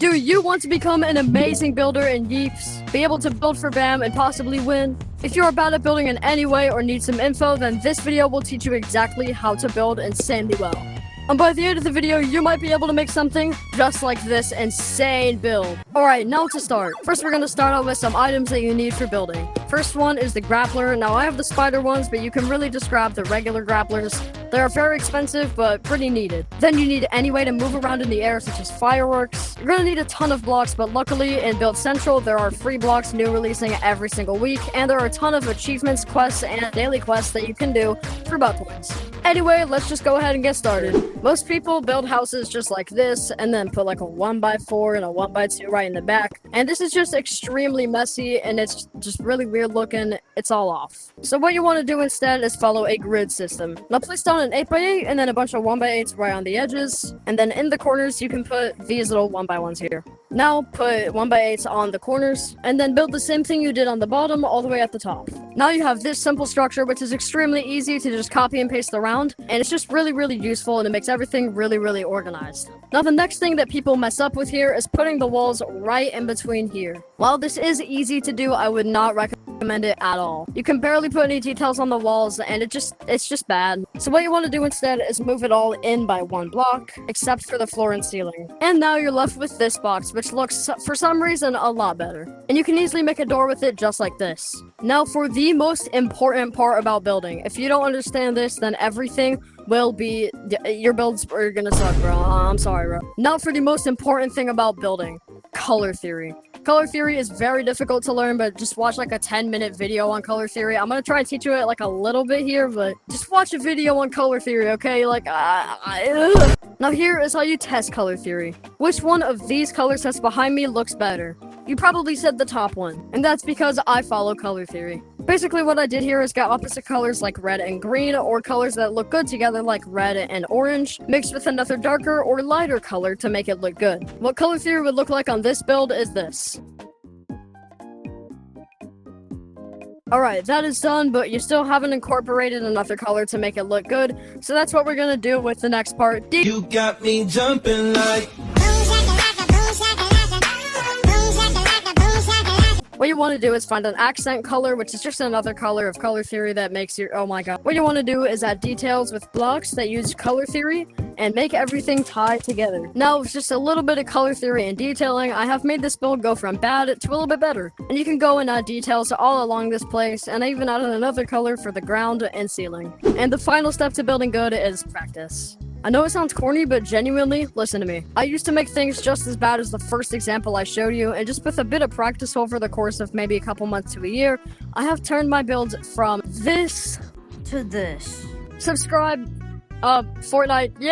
Do you want to become an amazing builder in Yeeps, be able to build for BAM and possibly win? If you're bad at building in any way or need some info, then this video will teach you exactly how to build insanely well. And by the end of the video, you might be able to make something just like this insane build. Alright, now to start. First, we're going to start out with some items that you need for building. First one is the grappler. Now, I have the spider ones, but you can really just grab the regular grapplers. They are very expensive, but pretty needed. Then you need any way to move around in the air, such as fireworks. You're going to need a ton of blocks, but luckily in Build Central, there are free blocks new releasing every single week, and there are a ton of achievements, quests, and daily quests that you can do for butt points. Anyway, let's just go ahead and get started. Most people build houses just like this, and then put like a 1x4 and a 1x2 right in the back. And this is just extremely messy, and it's just really weird looking. It's all off. So what you want to do instead is follow a grid system. Now place down an 8x8 and then a bunch of 1x8s right on the edges. And then in the corners, you can put these little 1x1s here. Now put 1x8s on the corners, and then build the same thing you did on the bottom all the way at the top. Now you have this simple structure, which is extremely easy to just copy and paste around, and it's just really useful, and it makes everything really organized. Now the next thing that people mess up with here is putting the walls right in between here. While this is easy to do, I would not recommend it at all. You can barely put any details on the walls, and it's just bad. So what you want to do instead is move it all in by one block, except for the floor and ceiling. And now you're left with this box, which looks, for some reason, a lot better. And you can easily make a door with it just like this. Now for the most important part about building. If you don't understand this, then everything will be, your builds are gonna suck, bro. I'm sorry, bro. Now for the most important thing about building. Color theory. Color theory is very difficult to learn, but just watch like a 10-minute video on color theory. I'm gonna try and teach you it like a little bit here, but just watch a video on color theory, okay? Like, Now here is how you test color theory. Which one of these color sets behind me looks better? You probably said the top one, and that's because I follow color theory. Basically what I did here is get opposite colors like red and green, or colors that look good together like red and orange, mixed with another darker or lighter color to make it look good. What color theory would look like on this build is this. Alright, that is done, but you still haven't incorporated another color to make it look good, so that's what we're gonna do with the next part. You got me jumping like... What you want to do is find an accent color, which is just another color of color theory that makes your, oh my god. What you want to do is add details with blocks that use color theory and make everything tie together. Now, with just a little bit of color theory and detailing, I have made this build go from bad to a little bit better. And you can go and add details all along this place, and I even added another color for the ground and ceiling. And the final step to building good is practice. I know it sounds corny, but genuinely, listen to me. I used to make things just as bad as the first example I showed you, and just with a bit of practice over the course of maybe a couple months to a year, I have turned my builds from this to this. Subscribe, Fortnite, yeah!